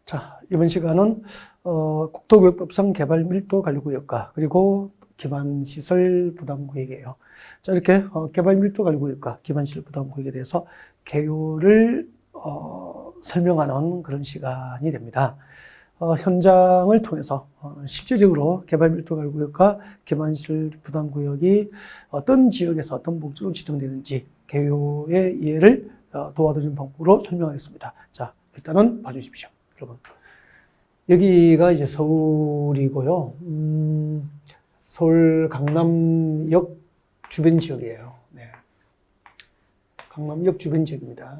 자, 이번 시간은 국토교획법상 개발밀도관리구역과 그리고 기반시설 부담구역이에요. 자, 이렇게 개발밀도관리구역과 기반시설 부담구역에 대해서 개요를 설명하는 그런 시간이 됩니다. 현장을 통해서 실제적으로 개발밀도관리구역과 기반시설 부담구역이 어떤 지역에서 어떤 목적으로 지정되는지 개요의 이해를 도와드리는 방법으로 설명하겠습니다. 자, 일단은 봐주십시오. 여러분, 여기가 이제 서울이고요. 서울 강남역 주변 지역이에요. 네. 강남역 주변 지역입니다.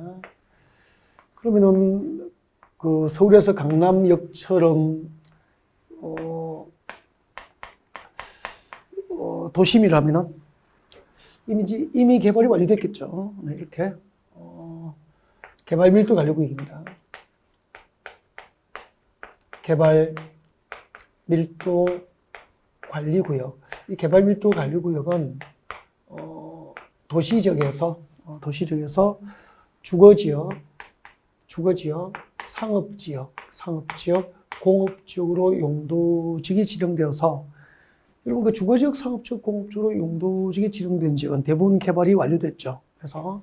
그러면은 그 서울에서 강남역처럼 도심이라면은 이미 개발이 완료됐겠죠. 네, 이렇게 개발 밀도 관리구역입니다. 개발 밀도 관리구역. 이 개발 밀도 관리구역은 도시지역에서 주거지역, 상업지역, 공업지역으로 용도지역이 지정되어서, 여러분 그 주거지역, 상업지역, 공업지역으로 용도지역이 지정된 지역은 대부분 개발이 완료됐죠. 그래서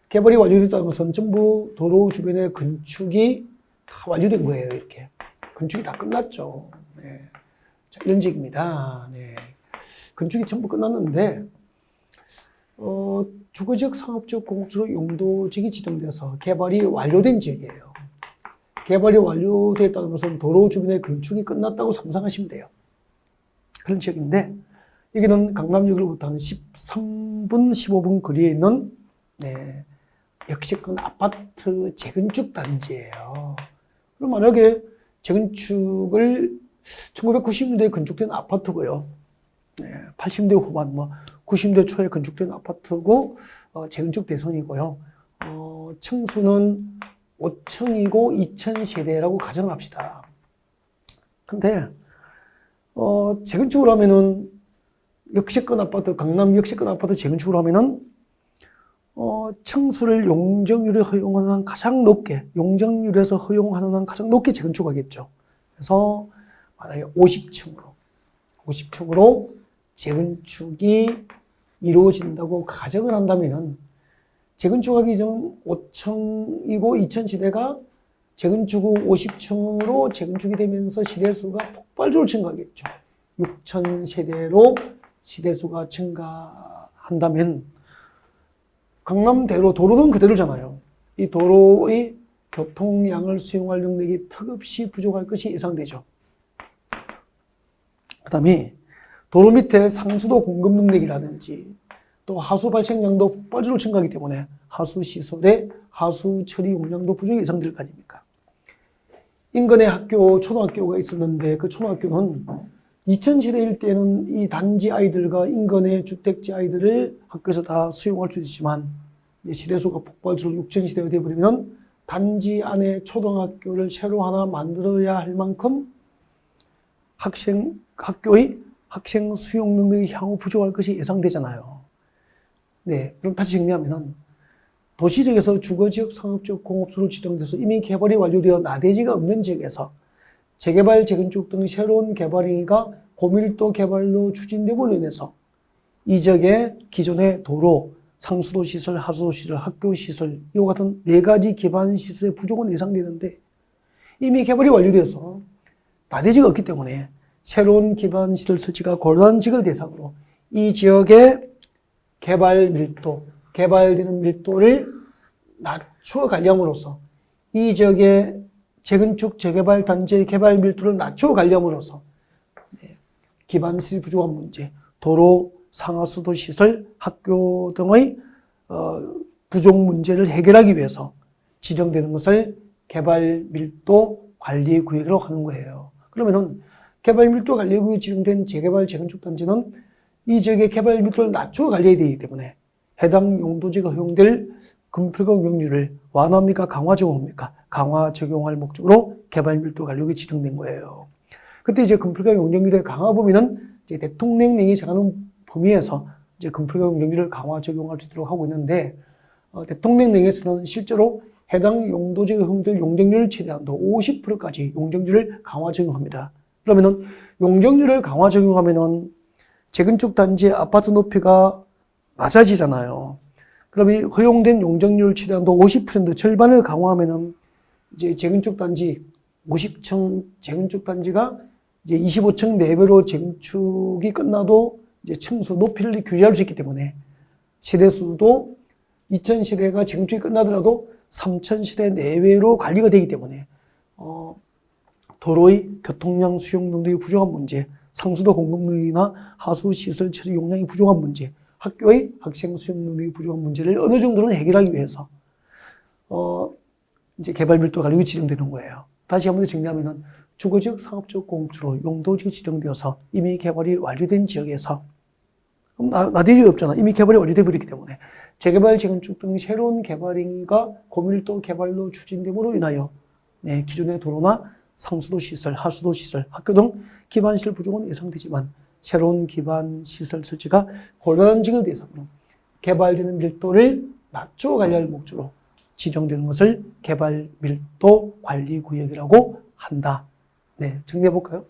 개발이 완료됐다는 것은 전부 도로 주변의 건축이 다 완료된 거예요. 이렇게 건축이 다 끝났죠. 네. 자, 이런 지역입니다. 네. 건축이 전부 끝났는데 주거지역, 상업지역, 공업지역 용도지역이 지정돼서 개발이 완료된 지역이에요. 개발이 완료됐다는 것은 도로 주변의 건축이 끝났다고 상상하시면 돼요. 그런 지역인데, 여기는 강남역으로부터 한 13분, 15분 거리에 있는 역세권 아파트 재건축 단지예요. 그럼 만약에 재건축을 1990년대에 건축된 아파트고요. 80년대 후반, 90년대 초에 건축된 아파트고 재건축 대상이고요. 층수는 5층이고 2000세대라고 가정을 합시다. 근데 재건축을 하면은 역세권 아파트, 강남 역세권 아파트 재건축을 하면은 층수를 용적률에 허용하는 한 가장 높게, 용적률에서 허용하는 한 가장 높게 재건축하겠죠. 그래서 만약에 50층으로 재건축이 이루어진다고 가정을 한다면은, 재건축하기 전 5층이고 2000세대가 재건축 후 50층으로 재건축이 되면서 시대수가 폭발적으로 증가하겠죠. 6000세대로 시대수가 증가한다면, 강남대로 도로는 그대로잖아요. 이 도로의 교통량을 수용할 능력이 턱없이 부족할 것이 예상되죠. 그 다음에 도로 밑에 상수도 공급 능력이라든지 또 하수 발생량도 폭발적으로 증가하기 때문에 하수시설의 하수 처리 용량도 부족이 예상될 거 아닙니까? 인근에 초등학교가 있었는데 그 초등학교는 2000세대일 때는 이 단지 아이들과 인근의 주택지 아이들을 학교에서 다 수용할 수 있지만, 시대수가 폭발적으로 6000세대가 되어버리면 단지 안에 초등학교를 새로 하나 만들어야 할 만큼 학교의 학생 수용 능력이 향후 부족할 것이 예상되잖아요. 네, 그럼 다시 정리하면은, 도시지역에서 주거지역, 상업지역, 공업지로 지정돼서 이미 개발이 완료되어 나대지가 없는 지역에서 재개발, 재건축 등 새로운 개발 행위가 고밀도 개발로 추진됨으로 인해서 이 지역의 기존의 도로, 상수도 시설, 하수도 시설, 학교 시설, 이와 같은 4가지 기반 시설의 부족은 예상되는데, 이미 개발이 완료되어서 나대지가 없기 때문에 새로운 기반 시설 설치가 고단지역을 대상으로 이 지역의 개발되는 밀도를 낮춰 관리함으로써, 이 지역의 재건축, 재개발 단지의 개발 밀도를 낮춰 관리함으로써 기반시설 부족한 문제, 도로, 상하수도 시설, 학교 등의 부족 문제를 해결하기 위해서 지정되는 것을 개발 밀도 관리 구역이라고 하는 거예요. 그러면은 개발 밀도 관리 구역이 지정된 재개발, 재건축 단지는 이 지역의 개발 밀도를 낮춰 관리해야 되기 때문에 해당 용도지가 허용될 금표가 용적률을 완화합니까? 강화 적용합니까? 강화 적용할 목적으로 개발 밀도 관리구역이 지정된 거예요. 그때 이제 금표가 용적률의 강화 범위는 이제 대통령령이 정하는 범위에서 이제 금표가 용적률을 강화 적용할 수 있도록 하고 있는데, 대통령령에서는 실제로 해당 용도지역 형들 용적률을 최대한도 50%까지 용적률을 강화 적용합니다. 그러면은 용적률을 강화 적용하면은 재건축 단지의 아파트 높이가 낮아지잖아요. 그러면 허용된 용적률 최대한도 50% 절반을 강화하면은 이제 재건축 단지 50층 재건축 단지가 이제 25층 내외로 재건축이 끝나도 이제 층수 높이를 규제할 수 있기 때문에 세대수도 2000세대가 재건축이 끝나더라도 3000세대 내외로 관리가 되기 때문에 도로의 교통량 수용 능력이 부족한 문제, 상수도 공급 능력이나 하수 시설 처리 용량이 부족한 문제, 학교의 학생 수용 능력이 부족한 문제를 어느 정도는 해결하기 위해서 이제 개발 밀도 관리가 지정되는 거예요. 다시 한번 정리하면은 주거지역, 상업지역, 공업지로 용도지가 지정되어서 이미 개발이 완료된 지역에서 그럼 나대지역이 없잖아. 이미 개발이 완료돼 버렸기 때문에 재개발, 재건축 등 새로운 개발 행위가 고밀도 개발로 추진됨으로 인하여 기존의 도로나 상수도 시설, 하수도 시설, 학교 등 기반 시설 부족은 예상되지만 새로운 기반 시설 설치가 곤란한 지역을 대상으로 개발되는 밀도를 낮추어 관리할 목적으로 지정되는 것을 개발 밀도 관리 구역이라고 한다. 네, 정리해 볼까요?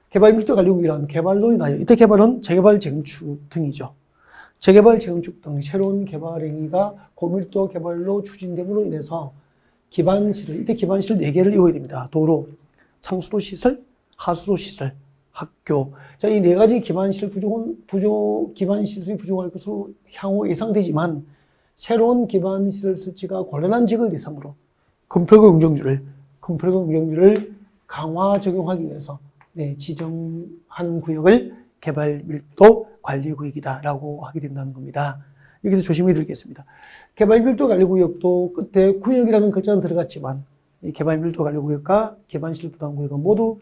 개발 밀도 관리 구역이란 개발로 인하여 이때 개발은 재개발, 재건축 등이죠. 재개발, 재건축 등 새로운 개발 행위가 고밀도 개발로 추진됨으로 인해서 기반시설, 이때 기반시설 4개를 이용해야 됩니다. 도로, 상수도 시설, 하수도 시설, 학교. 자, 이 4가지 기반시설 기반시설이 부족할 것으로 향후 예상되지만 새로운 기반시설 설치가 곤란한 지역을 대상으로 건폐구 용적률을 강화 적용하기 위해서 지정하는 구역을 개발 밀도 관리 구역이다라고 하게 된다는 겁니다. 여기서 조심히 들겠습니다. 개발 밀도 관리 구역도 끝에 구역이라는 글자는 들어갔지만 이 개발 밀도 관리 구역과 기반시설 부담 구역은 모두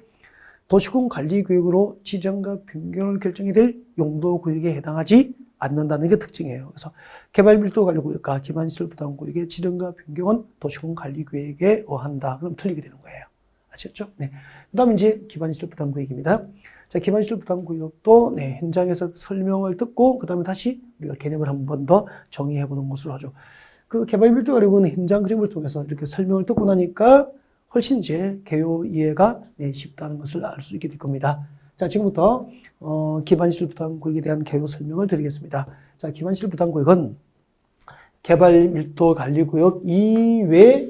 도시군 관리 구역으로 지정과 변경을 결정이 될 용도 구역에 해당하지 않는다는 게 특징이에요. 그래서 개발 밀도 관리 구역과 기반시설 부담 구역의 지정과 변경은 도시군 관리 구역에 의한다. 그럼 틀리게 되는 거예요. 아셨죠? 네. 그다음 이제 기반시설 부담 구역입니다. 자, 기반시설 부담 구역도 현장에서 설명을 듣고 그다음에 다시 우리가 개념을 한 번 더 정의해 보는 것으로 하죠. 그 개발 밀도 관리 구역은 현장 그림을 통해서 이렇게 설명을 듣고 나니까 훨씬 이제 개요 이해가 쉽다는 것을 알 수 있게 될 겁니다. 자, 지금부터 기반시설 부담 구역에 대한 개요 설명을 드리겠습니다. 자, 기반시설 부담 구역은 개발 밀도 관리 구역 이외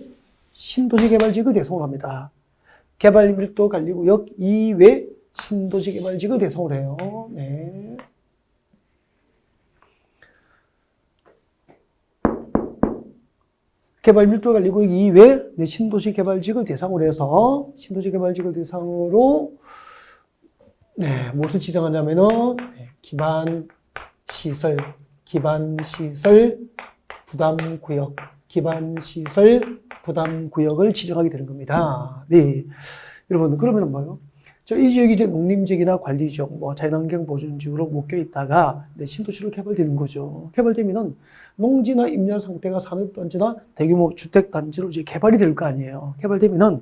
신도시 개발 지역을 대상으로 합니다. 개발 밀도 관리 구역 이외 신도시 개발 지역을 대상으로 해요. 네. 개발 밀도 관리 구역 이외 신도시 개발 지역을 대상으로 해서 신도시 개발 지역을 대상으로 무엇을 지정하냐면은 기반 시설 부담 구역을 지정하게 되는 겁니다. 네. 여러분, 그러면 뭐예요? 이 지역이 이제 농림지역이나 관리지역, 자연환경 보존지역으로 묶여 있다가 신도시로 개발되는 거죠. 개발되면은 농지나 임야 상태가 산업단지나 대규모 주택단지로 이제 개발이 될 거 아니에요. 개발되면은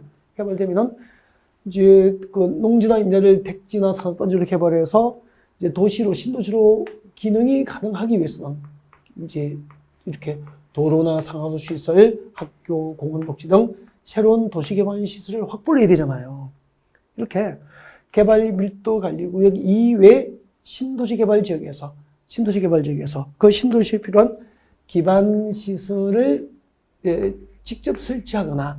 이제 그 농지나 임야를 택지나 산업단지로 개발해서 이제 신도시로 기능이 가능하기 위해서는 이제 이렇게 도로나 상하수 시설, 학교, 공원 녹지 등 새로운 도시 개발 시설을 확보를 해야 되잖아요. 이렇게 개발 밀도 관리 구역 이외 신도시 개발 지역에서 그 신도시에 필요한 기반 시설을 직접 설치하거나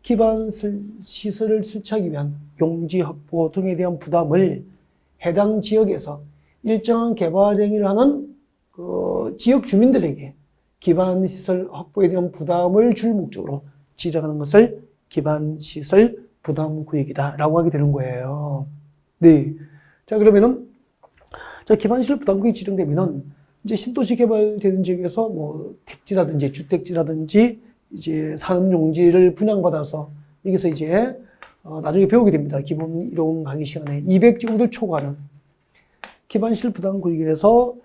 기반 시설을 설치하기 위한 용지 확보 등에 대한 부담을 해당 지역에서 일정한 개발 행위를 하는 그 지역 주민들에게 기반 시설 확보에 대한 부담을 줄 목적으로 지정하는 것을 기반 시설 부담 구역이다라고 하게 되는 거예요. 네. 자, 그러면은 기반 시설 부담 구역이 지정되면은 이제 신도시 개발되는 지역에서 택지라든지 주택지라든지 이제 산업용지를 분양받아서 여기서 이제 나중에 배우게 됩니다. 기본 이론 강의 시간에 200제곱미터를 초과하는 기반시설 부담 구역에서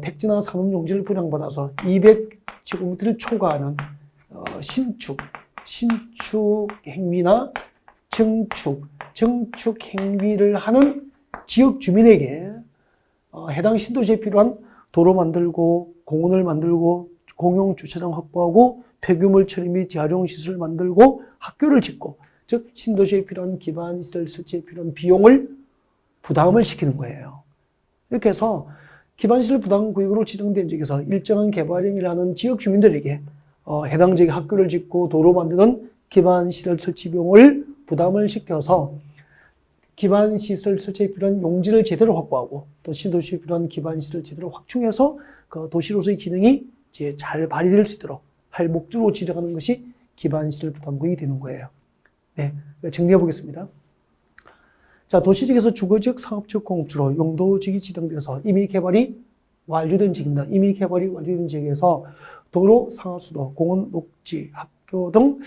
택지나 산업용지를 분양받아서 200제곱미터를 초과하는 신축 행위나 증축 행위를 하는 지역 주민에게 해당 신도시에 필요한 도로 만들고 공원을 만들고 공용 주차장 확보하고 폐기물 처리 및 재활용 시설을 만들고 학교를 짓고, 즉 신도시에 필요한 기반 시설 설치에 필요한 비용을 부담을 시키는 거예요. 이렇게 해서 기반 시설 부담 구역으로 지정된 지역에서 일정한 개발 행위를 하는 지역 주민들에게 해당 지역에 학교를 짓고 도로 만드는 기반 시설 설치 비용을 부담을 시켜서 기반 시설 설치에 필요한 용지를 제대로 확보하고 또 신도시에 필요한 기반 시설 제대로 확충해서 그 도시로서의 기능이 이제 잘 발휘될 수 있도록 할 목적으로 지정하는 것이 기반 시설 부담 구역이 되는 거예요. 네, 정리해 보겠습니다. 자, 도시지역에서 주거지역, 상업지역, 공업지로 용도지역이 지정되어서 이미 개발이 완료된 지역입니다. 이미 개발이 완료된 지역에서 도로, 상하수도, 공원, 녹지, 학교 등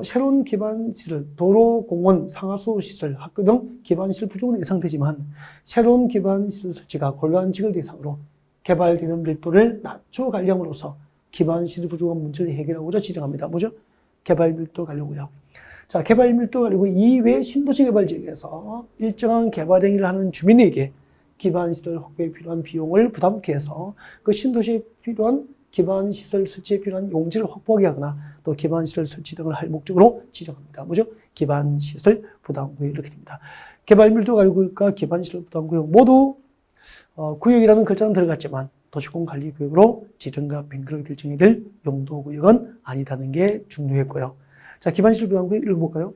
새로운 기반시설, 도로, 공원, 상하수 시설, 학교 등 기반시설 부족은 예상되지만 새로운 기반시설 설치가 곤란한 지역을 대상으로 개발되는 밀도를 낮춰 가려함으로써 기반시설 부족한 문제를 해결하고자 지정합니다. 뭐죠? 개발 밀도 가려고요. 자, 개발 밀도 가리고 이외 신도시 개발 지역에서 일정한 개발 행위를 하는 주민에게 기반시설 확보에 필요한 비용을 부담케 해서 그 신도시에 필요한 기반시설 설치에 필요한 용지를 확보하게 하거나 또 기반시설 설치 등을 할 목적으로 지정합니다. 뭐죠? 기반시설 부담구역 이렇게 됩니다. 개발 밀도 가리구역과 기반시설 부담구역 모두 구역이라는 글자는 들어갔지만 도시공관리구역으로 지정과 변경을 결정해야 될 용도구역은 아니다는 게 중요했고요. 자, 기반시설 부담구역 읽어볼까요?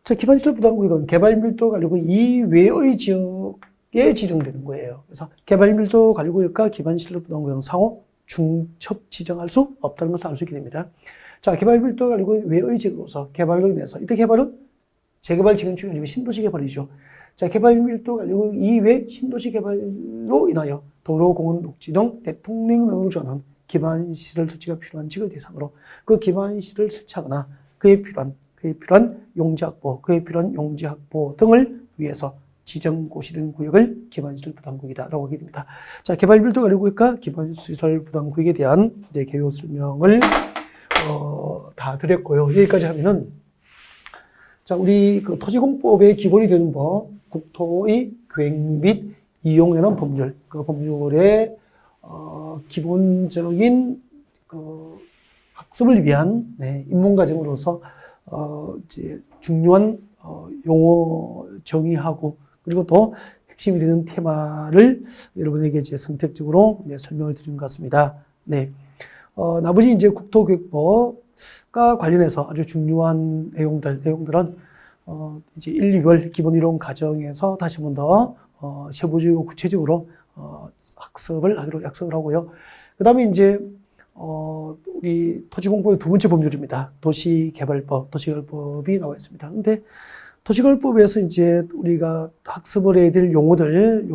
자, 기반시설 부담구역은 개발밀도 관리구역 이외의 지역에 지정되는 거예요. 그래서 개발밀도 관리구역과 기반시설 부담구역은 상호 중첩 지정할 수 없다는 것을 알 수 있게 됩니다. 자, 개발밀도 관리구역 외의 지역으로서 개발로 인해서 이때 개발은 재개발 재건축이 아니고 신도시 개발이죠. 자, 개발밀도 관리구역 이외 신도시 개발로 인하여 도로, 공원, 녹지 등 대통령령을 정하는 기반시설 설치가 필요한 지역을 대상으로 그 기반시설을 설치하거나 그에 필요한 용지 확보, 그에 필요한 용지 확보 등을 위해서 지정고시된 구역을 기반시설 부담구역이다라고 하게 됩니다. 자, 개발밀도 관리구역과 기반시설 부담구역에 대한 이제 개요 설명을 다 드렸고요. 여기까지 하면은 자, 우리 그 토지공법의 기본이 되는 법, 국토의 계획 및 이용에 관한 법률, 그 법률의 기본적인 그 학습을 위한 입문 과정으로서 이제 중요한 용어 정의하고 그리고 또 핵심이 되는 테마를 여러분에게 이제 선택적으로 설명을 드린 것 같습니다. 네. 나머지 이제 국토교육법과 관련해서 아주 중요한 내용들은 이제 1, 2월 기본 이론 과정에서 다시 한 번 더 세부적이고 구체적으로 학습을 하기로 약속을 하고요. 그 다음에 이제 우리 토지공법의 두 번째 법률입니다. 도시개발법, 도시개발법이 나와 있습니다. 근데 도시개발법에서 이제 우리가 학습을 해야 될 용어는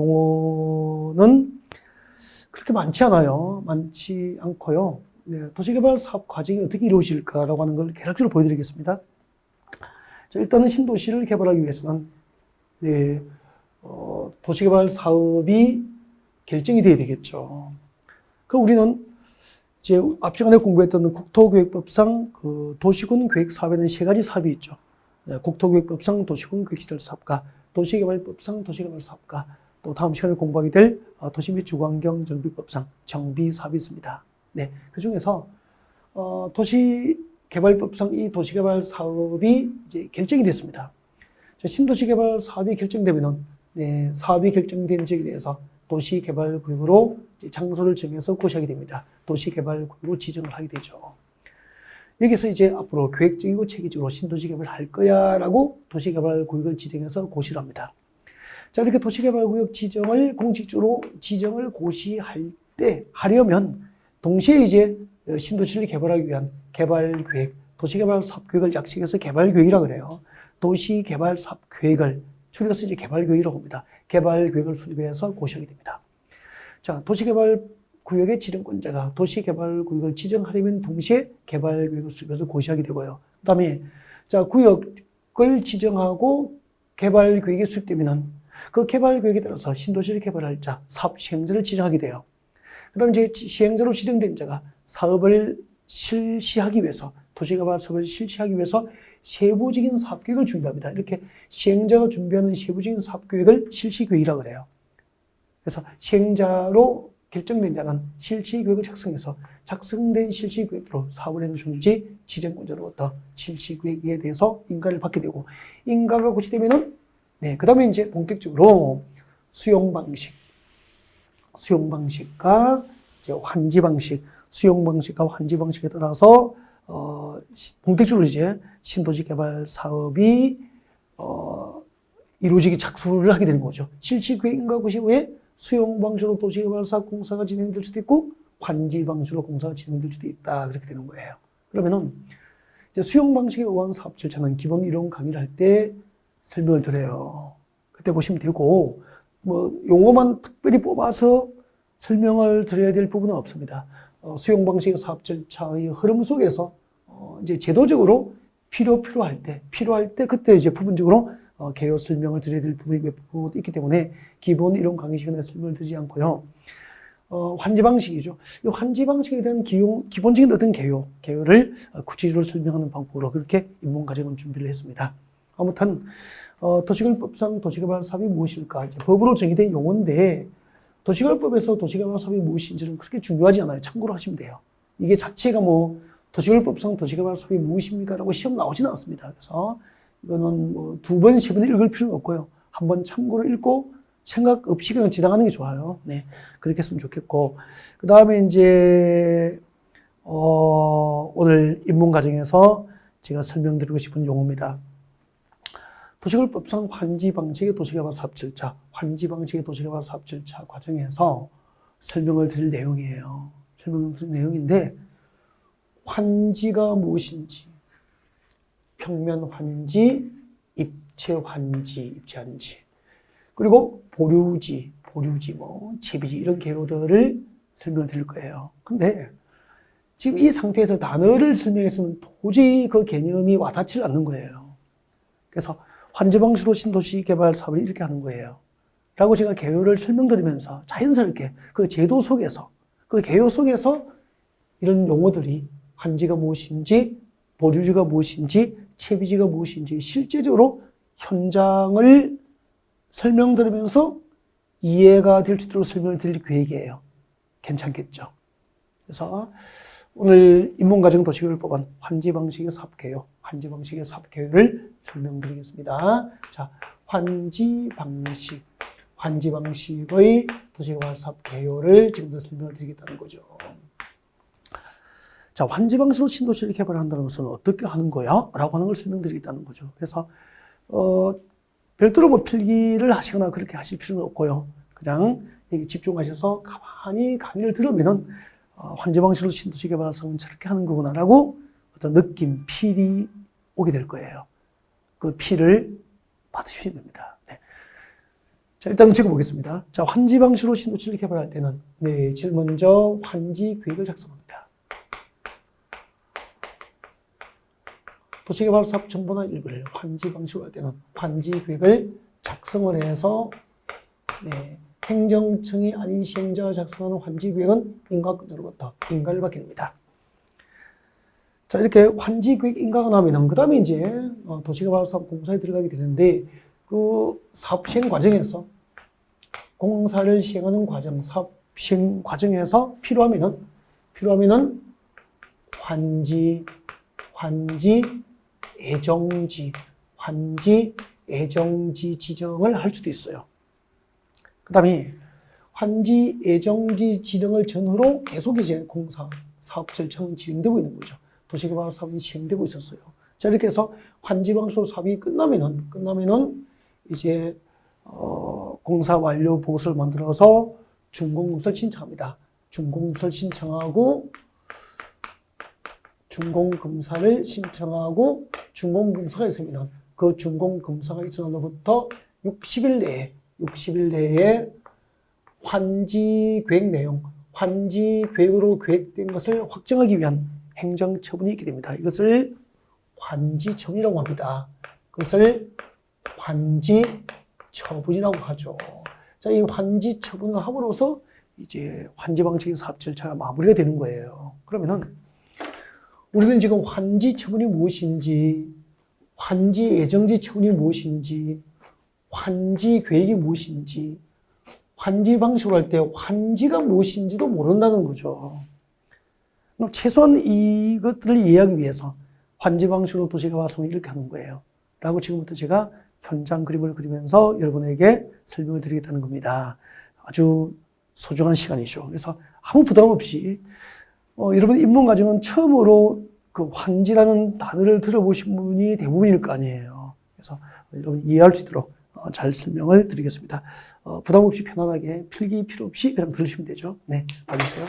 그렇게 많지 않아요. 많지 않고요. 네, 도시개발 사업 과정이 어떻게 이루어질까라고 하는 걸 개략적으로 보여드리겠습니다. 자, 일단은 신도시를 개발하기 위해서는 네, 도시개발 사업이 결정이 돼야 되겠죠. 그 우리는 이제 앞 시간에 공부했던 국토교육법상 그 도시군 계획 사업에는 세 가지 사업이 있죠. 네, 국토교육법상 도시군 계획시설 사업과 도시개발법상 도시개발 사업과 또 다음 시간에 공부하게 될 도시 및 주거환경 정비법상 정비 사업이 있습니다. 네, 그 중에서 도시개발법상 이 도시개발 사업이 이제 결정이 됐습니다. 신도시개발 사업이 결정되면은 네, 사업이 결정된 지역에 대해서 도시개발구역으로 장소를 정해서 고시하게 됩니다. 도시개발구역으로 지정을 하게 되죠. 여기서 이제 앞으로 계획적이고 체계적으로 신도시 개발을 할 거야 라고 도시개발구역을 지정해서 고시를 합니다. 자, 이렇게 도시개발구역 지정을 공식적으로 지정을 고시할 때 하려면 동시에 이제 신도시를 개발하기 위한 개발계획, 도시개발사업계획을 약식해서 개발계획이라고 그래요. 도시개발사업계획을 줄여서 이제 개발계획이라고 합니다. 개발계획을 수립해서 고시하게 됩니다. 자, 도시개발구역의 지정권자가 도시개발구역을 지정하려면 동시에 개발계획을 수립해서 고시하게 되고요. 그 다음에 자, 구역을 지정하고 개발계획이 수립되면은 그 개발계획에 따라서 신도시를 개발할 자, 사업 시행자를 지정하게 돼요. 그 다음에 이제 시행자로 지정된 자가 사업을 실시하기 위해서, 도시개발 사업을 실시하기 위해서 세부적인 사업계획을 준비합니다. 이렇게 시행자가 준비하는 세부적인 사업계획을 실시계획이라고 그래요. 그래서 시행자로 결정된 자는 실시계획을 작성해서 작성된 실시계획으로 사업을 해놓으시는지 지정권자로부터 실시계획에 대해서 인가를 받게 되고, 인가가 고치되면은 그 다음에 이제 본격적으로 수용 방식과 이제 환지 방식, 수용 방식과 환지 방식에 따라서 본격적으로 이제 신도시 개발 사업이 이루어지기 착수를 하게 되는 거죠. 실시계획 인가 고시 후에 수용 방식으로 도시개발사 공사가 진행될 수도 있고 환지 방식으로 공사가 진행될 수도 있다. 그렇게 되는 거예요. 그러면은 이제 수용 방식에 의한 사업 절차는 기본 이론 강의를 할 때 설명을 드려요. 그때 보시면 되고, 뭐 용어만 특별히 뽑아서 설명을 드려야 될 부분은 없습니다. 수용 방식의 사업 절차의 흐름 속에서 이제 제도적으로 필요할 때 그때 이제 부분적으로 개요 설명을 드려야 될 부분이 몇 부분 있기 때문에 기본 이론 강의 시간에 설명을 드리지 않고요. 환지 방식이죠. 이 환지 방식에 대한 기본적인 어떤 개요를 구체적으로 설명하는 방법으로 그렇게 입문 과정을 준비를 했습니다. 아무튼 도시개발법상 도시개발 사업이 무엇일까? 이제 법으로 정의된 용어인데 도시개발법에서 도시개발 사업이 무엇인지는 그렇게 중요하지 않아요. 참고로 하시면 돼요. 이게 자체가 뭐 도시개발법상 도시개발 사업이 무엇입니까라고 시험 나오지는 않습니다. 그래서 이거는 뭐 2번, 3번 읽을 필요는 없고요. 한번 참고로 읽고 생각 없이 그냥 지나가는 게 좋아요. 네. 그렇게 했으면 좋겠고. 그 다음에 이제, 오늘 입문 과정에서 제가 설명드리고 싶은 용어입니다. 도시개발법상 환지 방식의 도시개발 사업 절차, 환지 방식의 도시개발 사업 절차 과정에서 설명을 드릴 내용이에요. 설명을 드릴 내용인데, 환지가 무엇인지, 평면 환지, 입체 환지, 그리고 보류지, 채비지 이런 개요들을 설명을 드릴 거예요. 근데 지금 이 상태에서 단어를 설명해서는 도저히 그 개념이 와닿지 않는 거예요. 그래서 환지 방식으로 신도시 개발 사업을 이렇게 하는 거예요. 라고 제가 개요를 설명드리면서 자연스럽게 그 제도 속에서, 그 개요 속에서 이런 용어들이 환지가 무엇인지, 보류지가 무엇인지, 채비지가 무엇인지 실제적으로 현장을 설명드리면서 이해가 될 수 있도록 설명을 드릴 계획이에요. 괜찮겠죠? 그래서 오늘 입문과정 도시개발법은 환지 방식의 사업개요, 환지 방식의 사업개요를 설명드리겠습니다. 자, 환지 방식의 도시개발 사업개요를 지금부터 설명을 드리겠다는 거죠. 자, 환지 방식으로 신도시를 개발한다는 것은 어떻게 하는 거야? 라고 하는 걸 설명드리겠다는 거죠. 그래서, 별도로 뭐 필기를 하시거나 그렇게 하실 필요는 없고요. 그냥 여기 집중하셔서 가만히 강의를 들으면은, 환지 방식으로 신도시 개발은 저렇게 하는 거구나라고 어떤 느낌, 필이 오게 될 거예요. 그 필을 받으시면 됩니다. 네. 자, 일단 적어보겠습니다. 자, 환지 방식으로 신도시를 개발할 때는, 네, 제일 먼저 환지 계획을 작성합니다. 도시개발 사업 정보나 일부를 환지 방식으로 할 때는 환지 계획을 작성을 해서, 네, 행정청이 아닌 시행자가 작성하는 환지 계획은 인가권자로부터 인가를 받게 됩니다. 자, 이렇게 환지 계획 인가가 나면은, 그 다음에 이제, 도시개발 사업 공사에 들어가게 되는데, 그 사업 시행 과정에서, 공사를 시행하는 과정, 사업 시행 과정에서 필요하면은, 환지 애정지 지정을 할 수도 있어요. 그 다음에 환지 애정지 지정을 전후로 계속 이제 공사, 사업 절차는 진행되고 있는 거죠. 도시개발 사업이 진행되고 있었어요. 자, 이렇게 해서 환지 방식으로 사업이 끝나면은 이제, 공사 완료 보고서를 만들어서 준공검사를 신청합니다. 준공검사를 신청하고 준공검사가 있으면 그 준공검사가 있은 날로부터 60일 내에 환지 계획 내용, 환지 계획으로 계획된 것을 확정하기 위한 행정처분이 있게 됩니다. 이것을 환지처분이라고 합니다. 그것을 환지처분이라고 하죠. 자, 이 환지처분을 함으로써 이제 환지 방식의 사업 절차가 마무리가 되는 거예요. 그러면은 우리는 지금 환지 처분이 무엇인지, 환지 예정지 처분이 무엇인지, 환지 계획이 무엇인지, 환지 방식으로 할 때 환지가 무엇인지도 모른다는 거죠. 그럼 최소한 이것들을 이해하기 위해서 환지 방식으로 도시개발성을 이렇게 하는 거예요. 라고 지금부터 제가 현장 그림을 그리면서 여러분에게 설명을 드리겠다는 겁니다. 아주 소중한 시간이죠. 그래서 아무 부담 없이 여러분 입문과정은 처음으로 그 환지라는 단어를 들어보신 분이 대부분일 거 아니에요. 그래서 여러분 이해할 수 있도록 잘 설명을 드리겠습니다. 부담 없이 편안하게 필기 필요 없이 그냥 들으시면 되죠. 네, 봐주세요.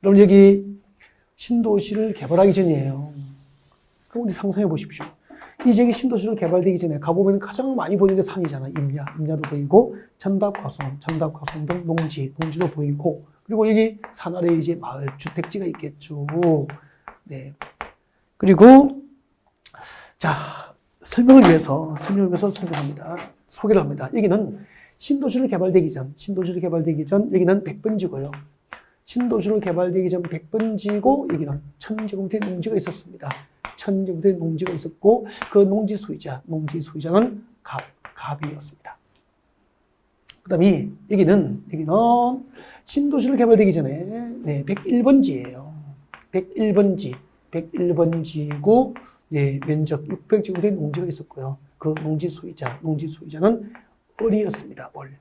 여러분 여기 신도시를 개발하기 전이에요. 그럼 우리 상상해 보십시오. 이 지역이 신도시로 개발되기 전에 가보면 가장 많이 보이는 게 산이잖아. 임야도 보이고 전답과성 등 농지도 보이고 그리고 여기 산 아래에 이제 마을 주택지가 있겠죠. 네. 그리고 자 설명을 위해서 설명합니다. 소개를 합니다. 여기는 신도시로 개발되기 전 여기는 100번지고요. 신도시로 개발되기 전 100번지고 여기는 1000제곱미터의 농지가 있었습니다. 1000제곱미터의 농지가 있었고 그 농지 소유자는 갑이었습니다. 그 다음에 여기는 신도시로 개발되기 전에 101번지예요. 101번지고 면적 600제곱미터의 농지가 있었고요. 그 농지 소유자는 을이었습니다. 을.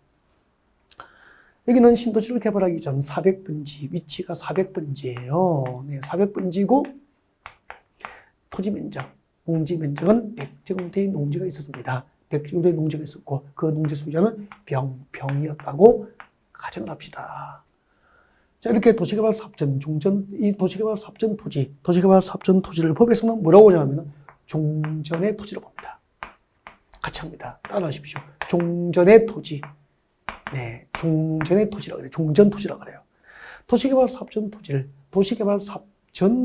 여기는 신도시를 개발하기 전 400번지, 위치가 400번지예요. 400번지고 토지 면적, 농지 면적은 100제곱미터의 농지가 있었습니다. 100제곱미터의 농지가 있었고 그 농지 소유자는 병이었다고 가정을 합시다. 자, 이렇게 도시개발 사업전, 이 도시개발 사업전 토지를 법에서는 뭐라고 하냐면 종전의 토지로 봅니다. 같이 합니다. 따라하십시오. 종전의 토지. 네, 종전의 토지라고 그래요. 종전토지라고 그래요. 도시개발 사업전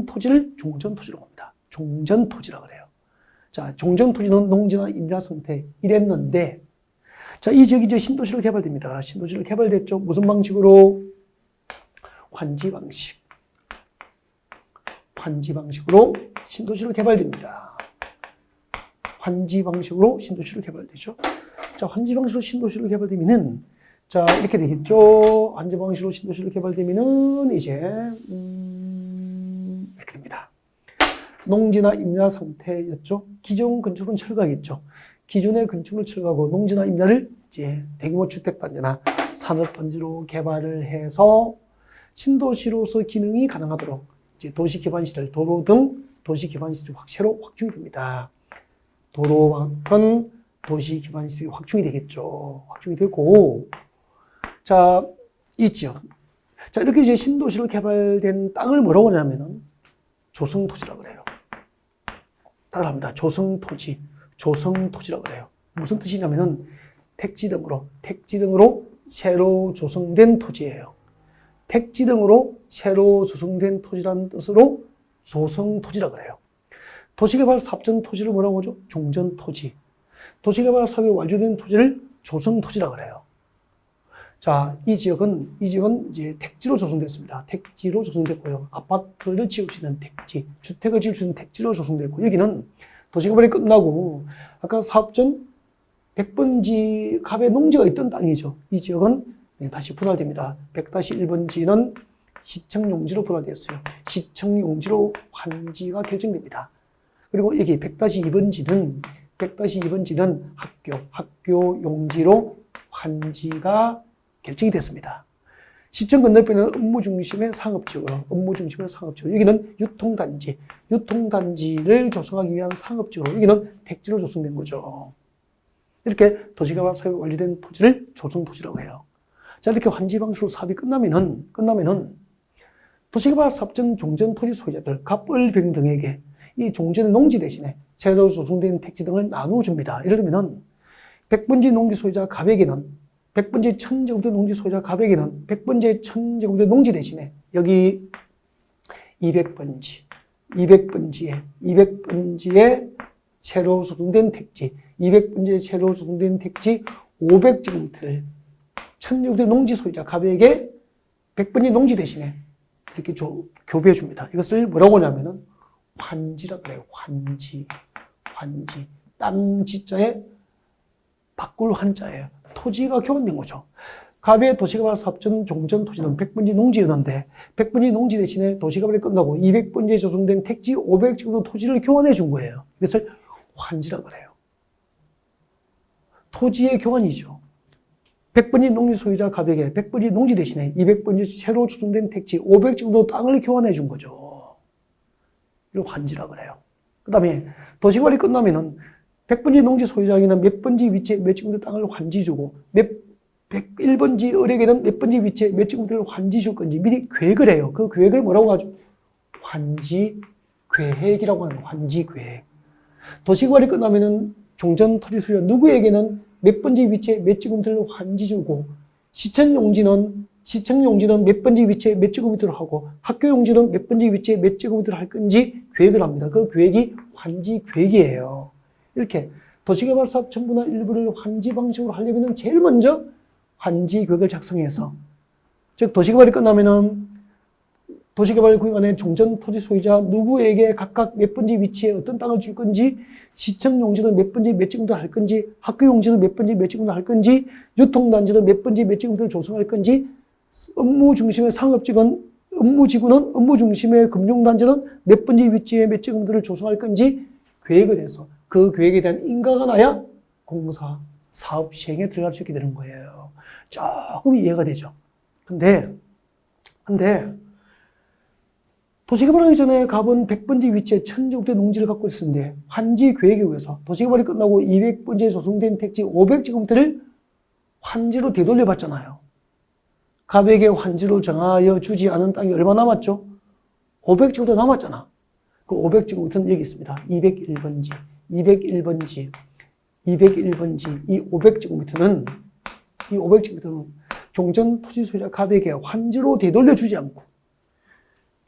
토지를 종전토지로 봅니다. 종전토지라고 그래요. 자, 종전토지는 농지나 임야 상태 이랬는데, 자, 이 지역이 이제 신도시로 개발됩니다. 신도시로 개발됐죠. 무슨 방식으로? 환지 방식으로 신도시로 개발됩니다. 환지 방식으로 신도시로 개발되죠. 자, 환지 방식으로 신도시로 개발되면은 자, 이렇게 되겠죠. 환지 방식으로 신도시로 개발되면은 이제 이렇게 됩니다. 농지나 임야 상태였죠. 기존 건축은 철거하겠죠. 기존의 건축을 철거하고 농지나 임야를 이제 대규모 주택단지나 산업단지로 개발을 해서 신도시로서 기능이 가능하도록 이제 도시기반시설, 도로 등 도시기반시설이 새로 확충이 됩니다. 도로와 같은 도시기반시설이 확충이 되겠죠. 확충이 되고, 자, 이 지역. 자, 이렇게 이제 신도시로 개발된 땅을 뭐라고 하냐면은 조성토지라고 그래요. 따라합니다. 조성토지라고 그래요. 무슨 뜻이냐면은 택지 등으로 새로 조성된 토지예요. 택지 등으로 새로 조성된 토지라는 뜻으로 조성토지라고 그래요. 도시개발 사업전 토지를 뭐라고 하죠? 종전토지. 도시개발 사업이 완료된 토지를 조성토지라고 그래요. 자, 이 지역은 이제 택지로 조성됐습니다. 택지로 조성됐고요. 아파트를 지을 수 있는 택지, 주택을 지을 수 있는 택지로 조성됐고, 여기는 도시개발이 끝나고, 아까 사업전 100번지 갑의 농지가 있던 땅이죠. 이 지역은 다시 분할됩니다. 100-1번지는 시청용지로 분할되었어요. 시청용지로 환지가 결정됩니다. 그리고 여기 100-2번지는 학교 용지로 환지가 결정이 됐습니다. 시청 건너편은 업무 중심의 상업지구로, 여기는 유통단지를 조성하기 위한 상업지구로, 여기는 택지로 조성된 거죠. 이렇게 도시개발 사업이 완료된 토지를 조성토지라고 해요. 자, 이렇게 환지 방식으로 사업이 끝나면은 도시개발 사업전 종전 토지 소유자들, 갑을병 등에게 이 종전의 농지 대신에 새로 조성된 택지 등을 나누어 줍니다. 예를 들면 100번지 농지 소유자 갑에게는 100번지 1000제곱미터 농지 소유자 갑에게는 100번지 1000제곱미터 농지 대신에 여기 200번지에 새로 조성된 택지, 200번지에 새로 조성된 택지 500제곱미터를 1000제곱미터 농지 소유자 갑에게 100번지 농지 대신에 이렇게 교부해 줍니다. 이것을 뭐라고 하냐면은 환지라고 그래요. 환지. 땅 지자에 바꿀 환자예요. 토지가 교환된 거죠. 갑의 도시개발 사업전 종전 토지는 100번지 농지였는데 100번지 농지 대신에 도시개발이 끝나고 200번지에 조성된 택지 500제곱미터 토지를 교환해 준 거예요. 이것을 환지라 그래요. 토지의 교환이죠. 100번지 농지 소유자 갑에게 100번지 농지 대신에 200번지 새로 조성된 택지 500제곱미터 땅을 교환해 준 거죠. 이걸 환지라 그래요. 그 다음에 도시개발이 끝나면은 100번지 농지 소유자에게는 몇 번지 위치에 몇 제곱미터 땅을 환지 주고 101번지 을에게는 몇 번지 위치에 몇 제곱미터를 환지 줄 건지 미리 계획을 해요. 그 계획을 뭐라고 하죠? 환지 계획이라고 하는 환지 계획. 도시개발이 끝나면은 종전 토지 소유자 누구에게는 몇 번지 위치에 몇 제곱미터를 환지 주고 시청 용지는 몇 번지 위치에 몇 제곱미터를 하고 학교 용지는 몇 번지 위치에 몇 제곱미터를 할 건지 계획을 합니다. 그 계획이 환지 계획이에요. 이렇게 도시개발 사업 전부나 일부를 환지 방식으로 하려면 제일 먼저 환지 계획을 작성해서, 즉 도시개발이 끝나면은 도시개발 구역 안에 종전 토지 소유자 누구에게 각각 몇 번지 위치에 어떤 땅을 줄 건지, 시청 용지는 몇 번지 몇 제곱미터 할 건지, 학교 용지는 몇 번지 몇 제곱미터 할 건지, 유통단지는 몇 번지 몇 제곱미터를 조성할 건지, 업무 중심의 상업지구는 업무 중심의 금융단지는 몇 번지 위치에 몇 제곱미터를 조성할 건지 계획을 해서 그 계획에 대한 인가가 나야 공사, 사업 시행에 들어갈 수 있게 되는 거예요. 조금 이해가 되죠. 근데 도시개발하기 전에 갑은 100번지 위치에 1000제곱미터 농지를 갖고 있었는데 환지 계획에 의해서 도시개발이 끝나고 200번지에 조성된 택지 500제곱미터를 환지로 되돌려봤잖아요. 갑에게 환지로 정하여 주지 않은 땅이 얼마 남았죠? 500제곱미터 남았잖아. 그 500제곱미터는 여기 있습니다. 201번지. 이 500제곱미터는 종전 토지 소유자 갑에게 환지로 되돌려주지 않고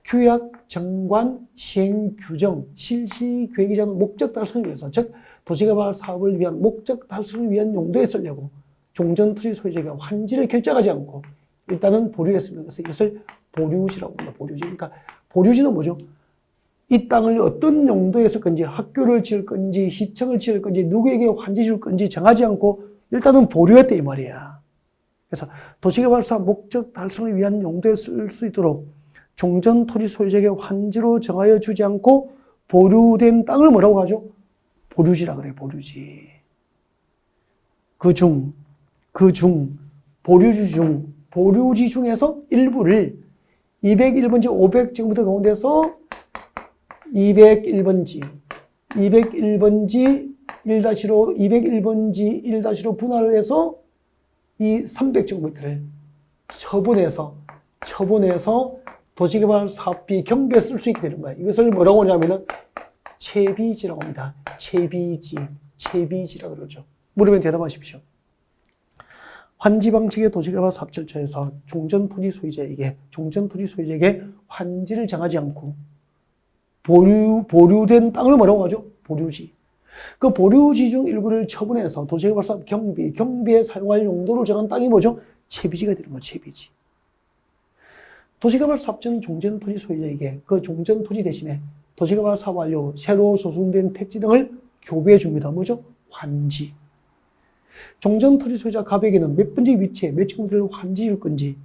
규약, 정관, 시행, 규정, 실시 계획이라는 목적 달성을 위해서, 즉 도시개발 사업을 위한 목적 달성을 위한 용도에 쓰려고 종전 토지 소유자에게 환지를 결정하지 않고 일단은 보류했습니다. 그래서 이것을 보류지라고 합니다. 보류지. 그러니까 보류지는 뭐죠? 이 땅을 어떤 용도에 쓸 건지, 학교를 지을 건지, 시청을 지을 건지, 누구에게 환지 줄 건지 정하지 않고 일단은 보류했다 이 말이야. 그래서 도시개발 사업 목적 달성을 위한 용도에 쓸 수 있도록 종전 토지 소유자에게 환지로 정하여 주지 않고 보류된 땅을 뭐라고 하죠? 보류지라 그래요. 보류지. 보류지 중에서 일부를 201번지 500제곱미터 가운데서 201번지 1-로 분할을 해서 이 300제곱미터를 처분해서 도시개발 사업비 경비에 쓸 수 있게 되는 거예요. 이것을 뭐라고 하냐면은 채비지라고 합니다. 채비지라고 그러죠. 물으면 대답하십시오. 환지 방식의 도시개발 사업 절차에서 종전 토지 소유자에게 환지를 정하지 않고 보류된 땅을 뭐라고 하죠? 보류지. 그 보류지 중 일부를 처분해서 도시개발 사업 경비에 사용할 용도로 정한 땅이 뭐죠? 채비지가 되는 거죠. 채비지. 도시개발 사업전 종전 토지 소유자에게 그 종전 토지 대신에 도시개발 사업 완료, 새로 조성된 택지 등을 교부해 줍니다. 뭐죠? 환지. 종전 토지 소유자 갑에게는 몇 번지 위치에 몇 제곱미터를 환지 줄 건지,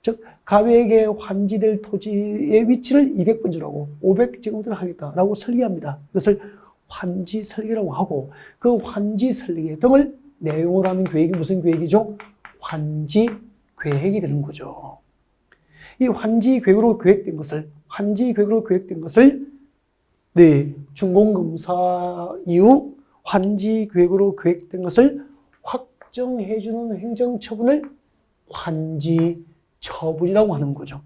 즉 갑에게 환지될 토지의 위치를 200번지라고 500제곱미터를 하겠다라고 설계합니다. 그것을 환지 설계라고 하고, 그 환지 설계 등을 내용으로 하는 계획이 무슨 계획이죠? 환지 계획이 되는 거죠. 이 환지 계획으로 계획된 것을 준공검사 이후 환지 계획으로 계획된 것을 확정해주는 행정처분을 환지 처분이라고 하는 거죠.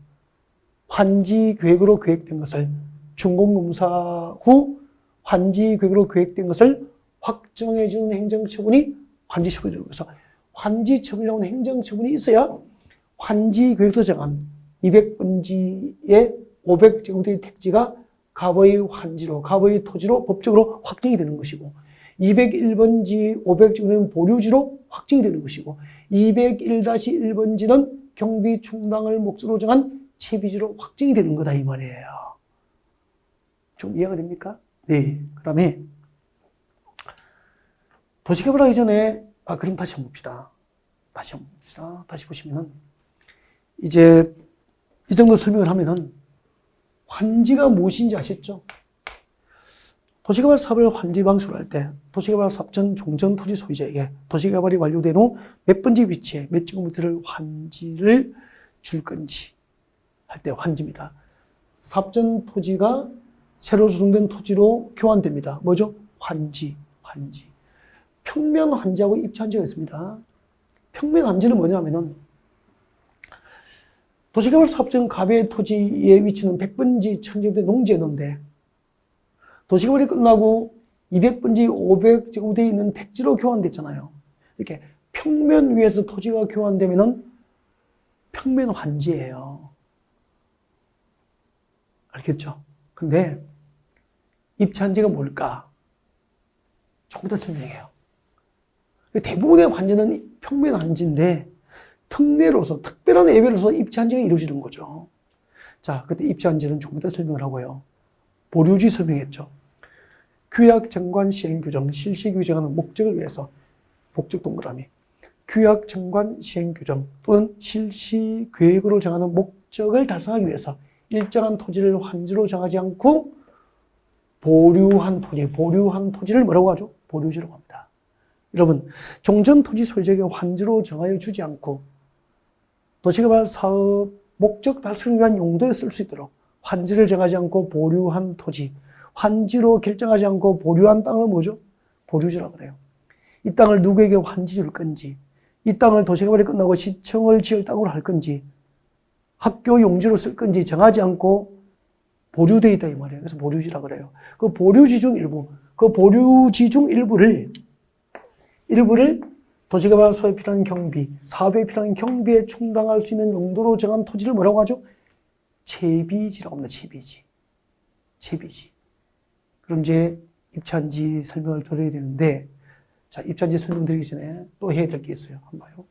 환지 계획으로 계획된 것을 준공검사 후 환지 계획으로 계획된 것을 확정해주는 행정처분이 환지처분이라고. 그래서 환지처분이라고 하는 행정처분이 있어야 환지 계획에서 정한 200번지의 500제곱미터의 택지가 갑의 환지로, 갑의 토지로 법적으로 확정이 되는 것이고, 201번지 500제곱미터는 보류지로 확정이 되는 것이고, 201-1번지는 경비 충당을 목적으로 정한 채비지로 확정이 되는 거다 이 말이에요. 좀 이해가 됩니까? 네. 그 다음에 도시개발하기 전에 그럼 다시 한번 봅시다. 다시 한번 봅시다. 다시 보시면은, 이제 이 정도 설명을 하면은, 환지가 무엇인지 아셨죠? 도시개발 사업을 환지 방식으로 할 때, 도시개발 사업 전 종전 토지 소유자에게 도시개발이 완료된 후 몇 번지 위치에 몇 제곱미터를 환지를 줄 건지 할 때 환지입니다. 사업 전 토지가 새로 조성된 토지로 교환됩니다. 뭐죠? 환지. 평면 환지하고 입지 환지가 있습니다. 평면 환지는 뭐냐면은, 도시개발 사업장 갑의 토지의 위치는 100번지 1000제곱미터 농지였는데, 도시개발이 끝나고 200번지 500제곱미터에 있는 택지로 교환됐잖아요. 이렇게 평면 위에서 토지가 교환되면은 평면 환지예요. 알겠죠? 근데 입지 환지가 뭘까? 조금 더 설명해요. 대부분의 환지는 평면 환지인데 특례로서, 특별한 예외로서 입지 환지가 이루어지는 거죠. 자, 그때 입지 환지는 조금 더 설명을 하고요. 보류지 설명했죠. 규약 정관 시행 규정, 실시 규정하는 목적을 위해서, 목적 동그라미. 규약 정관 시행 규정 또는 실시 계획으로 정하는 목적을 달성하기 위해서 일정한 토지를 환지로 정하지 않고 보류한 토지를 뭐라고 하죠? 보류지라고 합니다. 여러분, 종전 토지 소유자에게 환지로 정하여 주지 않고 도시개발 사업 목적 달성을 위한 용도에 쓸 수 있도록 환지를 정하지 않고 보류한 토지, 환지로 결정하지 않고 보류한 땅을 뭐죠? 보류지라고 그래요. 이 땅을 누구에게 환지 줄 건지, 이 땅을 도시개발이 끝나고 시청을 지을 땅으로 할 건지, 학교 용지로 쓸 건지 정하지 않고 보류되어 있다 이 말이에요. 그래서 보류지라고 그래요. 그 보류지 중 일부, 그 보류지 중 일부를 도시개발 사업에 필요한 경비, 사업에 필요한 경비에 충당할 수 있는 용도로 정한 토지를 뭐라고 하죠? 채비지라고 합니다. 채비지. 그럼 이제 입지환지 설명을 드려야 되는데, 자, 입지환지 설명드리기 전에 또 해야 될 게 있어요. 한번 봐요.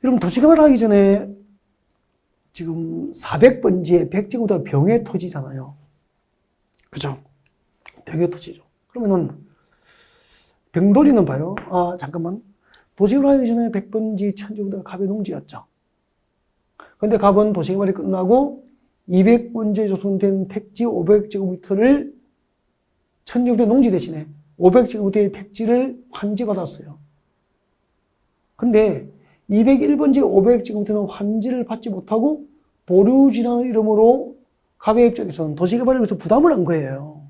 여러분, 도시개발 하기 전에 지금 400번지에 100제곱미터 병의 토지잖아요. 그죠? 병의 토지죠. 그러면은 병돌이는 봐요. 아, 잠깐만. 도시개발 하기 전에 100번지 1000제곱미터가 갑의 농지였죠. 근데 갑은 도시개발이 끝나고 200번지에 조성된 택지 500제곱미터를 1000제곱미터 농지 대신에 500제곱미터의 택지를 환지받았어요. 근데 201번지 500제곱미터는 환지를 받지 못하고 보류지라는 이름으로 갑의 입장에서는 도시개발을 위해서 부담을 한 거예요.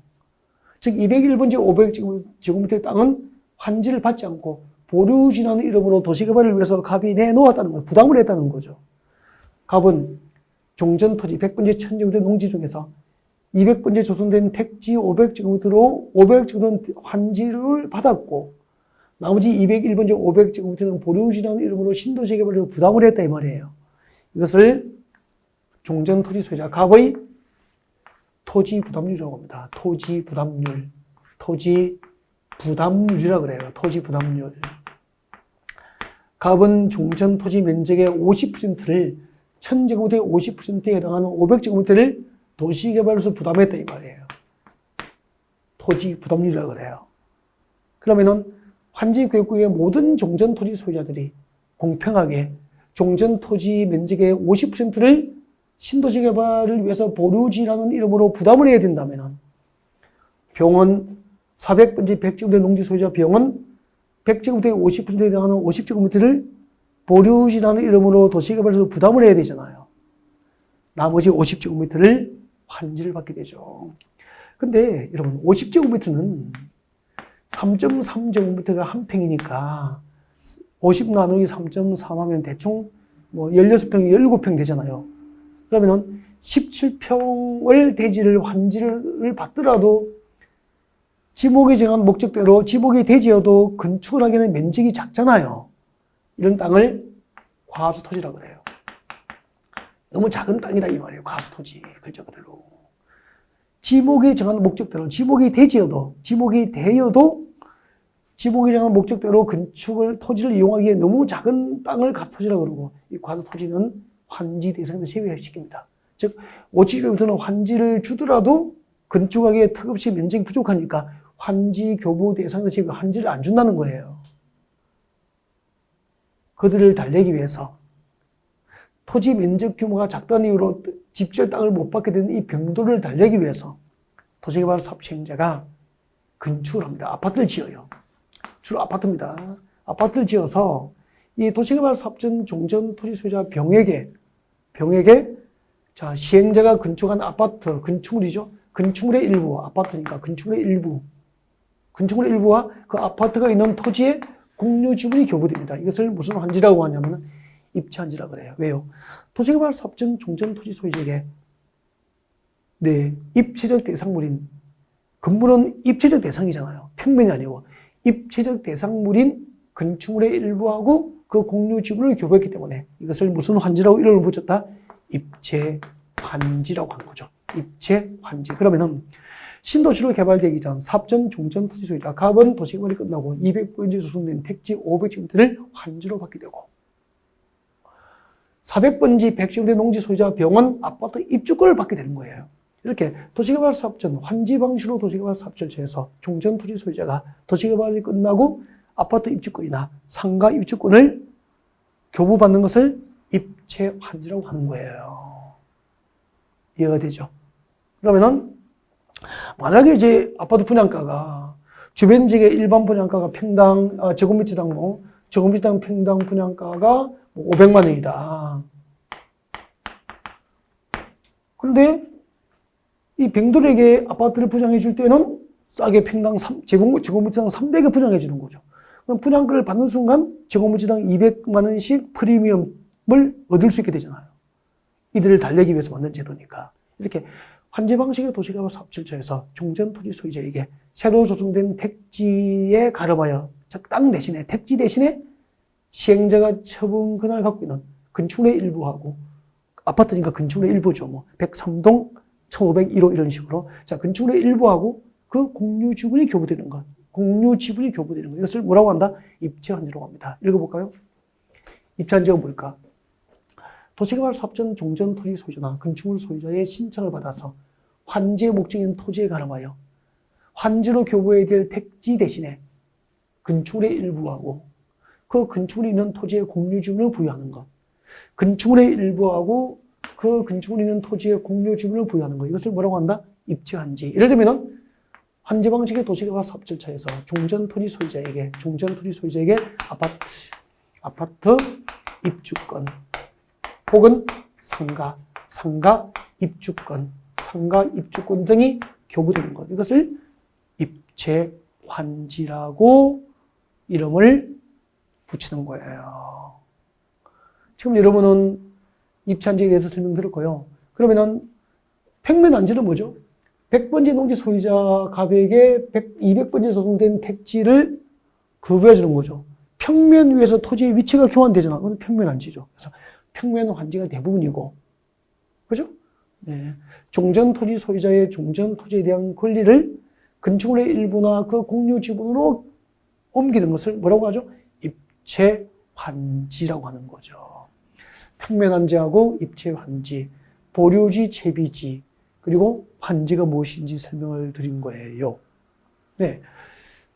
즉 201번지 500제곱미터의 땅은 환지를 받지 않고 보류지라는 이름으로 도시개발을 위해서 갑이 내놓았다는 거예요. 부담을 했다는 거죠. 갑은 종전 토지 100번지 1000제곱미터 농지 중에서 200번지에 조성된 택지 500제곱미터로 500제곱미터는 환지를 받았고 나머지 201번지 500제곱미터는 보류지라는 이름으로 신도시 개발을 부담을 했다 이 말이에요. 이것을 종전 토지 소유자 갑의 토지 부담률이라고 합니다. 토지 부담률이라고 그래요. 토지 부담률. 갑은 종전 토지 면적의 50%를 1000제곱미터의 50%에 해당하는 500제곱미터를 도시개발로서 부담했다 이 말이에요. 토지 부담률이라고 그래요. 그러면은 환지교육구의 모든 종전토지 소유자들이 공평하게 종전토지 면적의 50%를 신도시 개발을 위해서 보류지라는 이름으로 부담을 해야 된다면 병원 400번지 100제곱미터 농지 소유자 병원 100제곱미터의 50%에 해당하는 50제곱미터를 보류지라는 이름으로 도시개발에서 부담을 해야 되잖아요. 나머지 50제곱미터를 환지를 받게 되죠. 근데 여러분 50제곱미터는 3.3제곱미터가 한 평이니까 50 나누기 3.3 하면 대충 뭐 16평, 17평 되잖아요. 그러면은 17평을 대지를 환지를 받더라도 지목이 정한 목적대로 지목이 대지여도 건축을 하기에는 면적이 작잖아요. 이런 땅을 과수토지라고 그래요. 너무 작은 땅이다 이 말이에요. 과수토지. 글자 그대로. 지목이 정한 목적대로 지목이 대지여도 지목이 정한 목적대로 건축을 토지를 이용하기에 너무 작은 땅을 과수토지라고 그러고 이 과수토지는 환지 대상에서 제외시킵니다. 즉 50제곱미터는 환지를 주더라도 건축하기에 턱없이 면적이 부족하니까 환지 교부 대상에서 제외 환지를 안 준다는 거예요. 그들을 달래기 위해서 토지 면적 규모가 작다는 이유로 집지을 땅을 못 받게 되는 이 병도를 달래기 위해서 도시개발 사업 시행자가 건축을 합니다. 아파트를 지어요. 주로 아파트입니다. 아파트를 지어서 이 도시개발 사업전 종전 토지 소유자 병에게 자, 시행자가 건축한 아파트, 건축물이죠. 건축물의 일부, 아파트니까 건축물의 일부와 그 아파트가 있는 토지의 공유 지분이 교부됩니다. 이것을 무슨 환지라고 하냐면 입체환지라고 그래요. 왜요? 도시개발 사업전 종전 토지 소유자에게 입체적 대상물인 건물은 입체적 대상이잖아요. 평면이 아니고 입체적 대상물인 건축물의 일부하고 그 공유 지분을 교부했기 때문에 이것을 무슨 환지라고 이름을 붙였다? 입체환지라고 하는 거죠. 입체환지. 그러면은 신도시로 개발되기 전 사업전 종전 토지 소유자 갑은 도시개발이 끝나고 200번지 소송된 택지 500제곱미터를 환지로 받게 되고 400번지 100제곱미터 농지 소유자 병은 아파트 입주권을 받게 되는 거예요. 이렇게 도시개발 사업전 환지 방식으로 도시개발 사업자를 정해서 종전 토지 소유자가 도시개발이 끝나고 아파트 입주권이나 상가 입주권을 교부받는 것을 입체환지라고 하는 거예요. 이해가 되죠? 그러면은 만약에 이제 아파트 분양가가 주변 지역의 일반 분양가가 평당 제곱미터당 평당 분양가가 500만 원이다. 그런데 이 병들에게 아파트를 분양해 줄 때는 싸게 평당 제곱미터당 300에 분양해 주는 거죠. 그럼 분양가를 받는 순간 제곱미터당 200만 원씩 프리미엄을 얻을 수 있게 되잖아요. 이들을 달래기 위해서 만든 제도니까. 이렇게 환지 방식의 도시개발 사업질처에서 종전 토지 소유자에게 새로 조성된 택지에 가름하여 땅 대신에 택지 대신에 시행자가 처분 권한을 갖고 있는 건축물의 일부하고 아파트니까 건축물의 일부죠. 뭐 103동 1501호 이런 식으로 자 건축물의 일부하고 그 공유 지분이 교부되는 것. 이것을 뭐라고 한다? 입체환지라고 합니다. 읽어볼까요? 입체환지가 뭘까? 도시개발 사업전 종전 토지 소유자나 건축물 소유자의 신청을 받아서 환지의 목적인 토지에 가름하여 환지로 교부해야 될 택지 대신에 건축물의 일부하고 그 건축물이 있는 토지의 공유 지분을 부여하는 것. 건축물의 일부하고 그 건축물이 있는 토지의 공유 지분을 부여하는 것. 이것을 뭐라고 한다? 입체환지. 예를 들면은 환지 방식의 도시개발 사업 절차에서 종전 토지 소유자에게 아파트 입주권 혹은 상가 입주권 등이 교부되는 것. 이것을 입체환지라고 이름을 붙이는 거예요. 지금 여러분은 입체환지에 대해서 설명드렸고요. 그러면은 평면환지는 뭐죠? 100번지 농지 소유자 갑에게 200번지 소송된 택지를 구부해 주는 거죠. 평면 위에서 토지의 위치가 교환되잖아. 그건 평면환지죠. 그래서 평면환지가 대부분이고, 그죠? 네. 종전 토지 소유자의 종전 토지에 대한 권리를 건축물의 일부나 그 공유 지분으로 옮기는 것을 뭐라고 하죠? 입체환지라고 하는 거죠. 평면환지하고 입체환지, 보류지, 채비지, 그리고 환지가 무엇인지 설명을 드린 거예요. 네.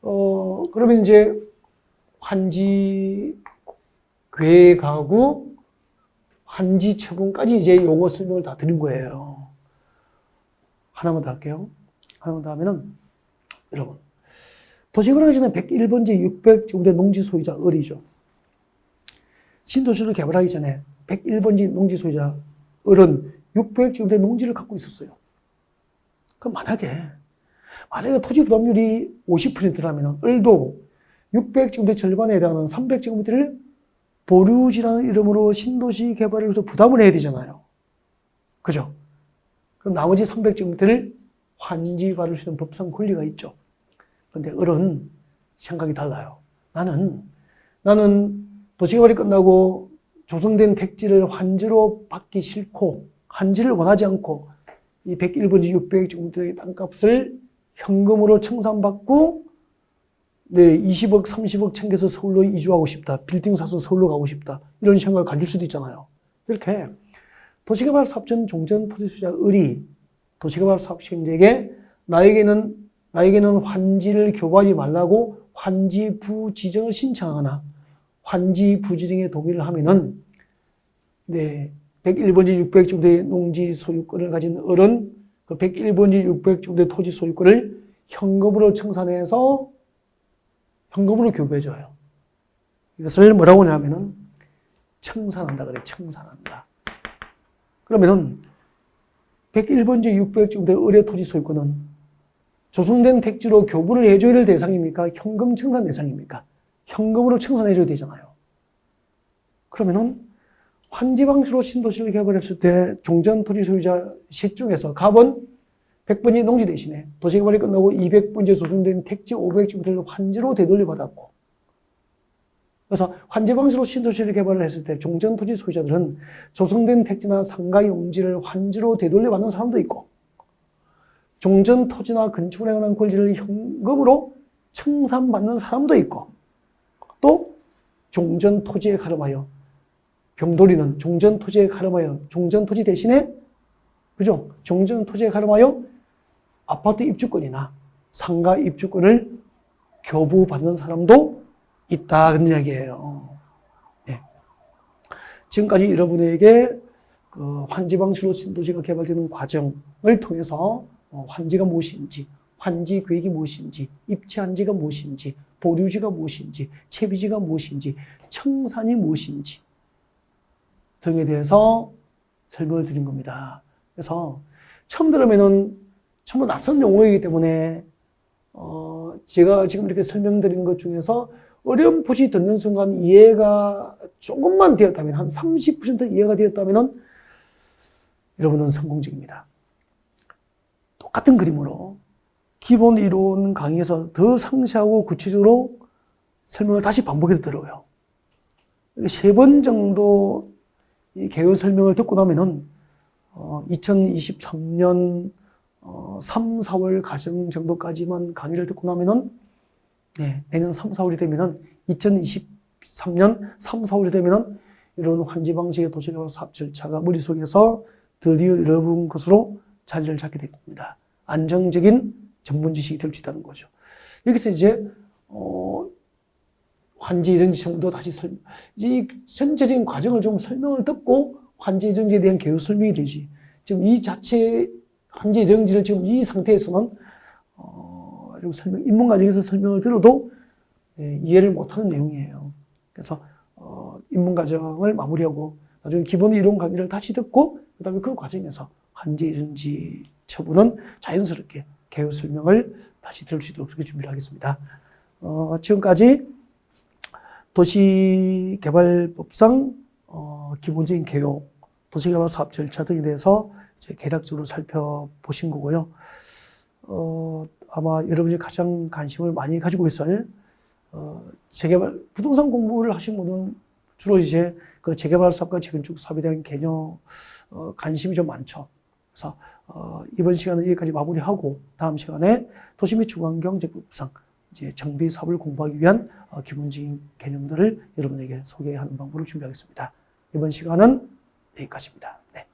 그러면 이제 환지 계획하고 환지 처분까지 이제 용어 설명을 다 드린 거예요. 하나만 더 할게요. 하나만 더 하면은, 여러분. 도시개발 하기 전에 101번지 600제곱미터 농지 소유자 을이죠. 신도시를 개발하기 전에 101번지 농지 소유자 을은 600제곱미터 농지를 갖고 있었어요. 그럼 만약에 토지 부담률이 50%라면 을도 600제곱미터 절반에 해당하는 300제곱미터를 보류지라는 이름으로 신도시 개발을 해서 부담을 해야 되잖아요. 그죠? 그럼 나머지 300제곱미터를 환지 받을 수 있는 법상 권리가 있죠. 그런데 을은 생각이 달라요. 나는 도시개발이 끝나고 조성된 택지를 환지로 받기 싫고 환지를 원하지 않고 이 101번지 600제곱미터의 땅값을 현금으로 청산받고 20억, 30억 챙겨서 서울로 이주하고 싶다. 빌딩 사서 서울로 가고 싶다. 이런 생각을 가질 수도 있잖아요. 이렇게 도시개발 사업전 종전 토지 소유자 을이 도시개발 사업 시행자에게 나에게는 환지를 교부하지 말라고 환지 부지정을 신청하거나 환지 부지 등의 동의를 하면은, 네, 101번지 600 정도의 농지 소유권을 가진 어른, 그 101번지 600 정도의 토지 소유권을 현금으로 청산해서 현금으로 교부해줘요. 이것을 뭐라고 하냐면은 청산한다 그래, 청산한다. 그러면은 101번지 600 정도의 의뢰 토지 소유권은 조성된 택지로 교부를 해줘야 될 대상입니까? 현금 청산 대상입니까? 현금으로 청산해줘야 되잖아요. 그러면은 환지 방식으로 신도시를 개발했을 때 종전 토지 소유자 셋 중에서 갑은 100번지 농지 대신에 도시개발이 끝나고 200번지에 조성된 택지 500지구를 환지로 되돌려 받았고, 그래서 환지 방식으로 신도시를 개발을 했을 때 종전 토지 소유자들은 조성된 택지나 상가 용지를 환지로 되돌려 받는 사람도 있고, 종전 토지나 건축에 관한 권리를 현금으로 청산받는 사람도 있고, 또 종전 토지에 가름하여 병돌이는 종전 토지에 가름하여 종전 토지 대신에, 그죠? 종전 토지에 가름하여 아파트 입주권이나 상가 입주권을 교부받는 사람도 있다, 그런 이야기예요. 네. 지금까지 여러분에게 그 환지 방식으로 신도시가 개발되는 과정을 통해서 환지가 무엇인지, 환지 계획이 무엇인지, 입지한지가 무엇인지, 보류지가 무엇인지, 채비지가 무엇인지, 청산이 무엇인지 등에 대해서 설명을 드린 겁니다. 그래서 처음 들으면은 전부 낯선 용어이기 때문에 제가 지금 이렇게 설명드린 것 중에서 어렴풋이 듣는 순간 이해가 조금만 되었다면, 한 30% 이해가 되었다면 여러분은 성공적입니다. 똑같은 그림으로 기본 이론 강의에서 더 상세하고 구체적으로 설명을 다시 반복해서 들어요. 3번 정도 이 개요 설명을 듣고 나면은 2023년 3, 4월 가정 정도까지만 강의를 듣고 나면은, 네, 내년 3, 4월이 되면은 2023년 3, 4월이 되면은 이런 환지 방식의 도시개발 사업 절차가 머릿속에서 드디어 여러분 것으로 자리를 잡게 될 겁니다. 안정적인 전문 지식이 될 수 있다는 거죠. 여기서 이제 환지 이전지 정도 다시 이 전체적인 과정을 좀 설명을 듣고 환지 이전지에 대한 개요 설명이 되지. 지금 이 자체 환지 이전지를 지금 이 상태에서는 좀 입문 과정에서 설명을 들어도 이해를 못하는 내용이에요. 그래서 입문 과정을 마무리하고 나중에 기본 이론 강의를 다시 듣고 그다음에 그 과정에서 환지 이전지 처분은 자연스럽게 개요 설명을 다시 들을 수 있도록 그렇게 준비를 하겠습니다. 지금까지 도시개발법상 기본적인 개요, 도시개발 사업 절차 등에 대해서 이제 개략적으로 살펴보신 거고요. 아마 여러분이 가장 관심을 많이 가지고 있을 재개발, 부동산 공부를 하신 분은 주로 이제 그 재개발 사업과 재건축 사업에 대한 개념 관심이 좀 많죠. 그래서 이번 시간은 여기까지 마무리하고 다음 시간에 도시 및 주거환경제법상 이제 정비 사업을 공부하기 위한 기본적인 개념들을 여러분에게 소개하는 방법을 준비하겠습니다. 이번 시간은 여기까지입니다. 네.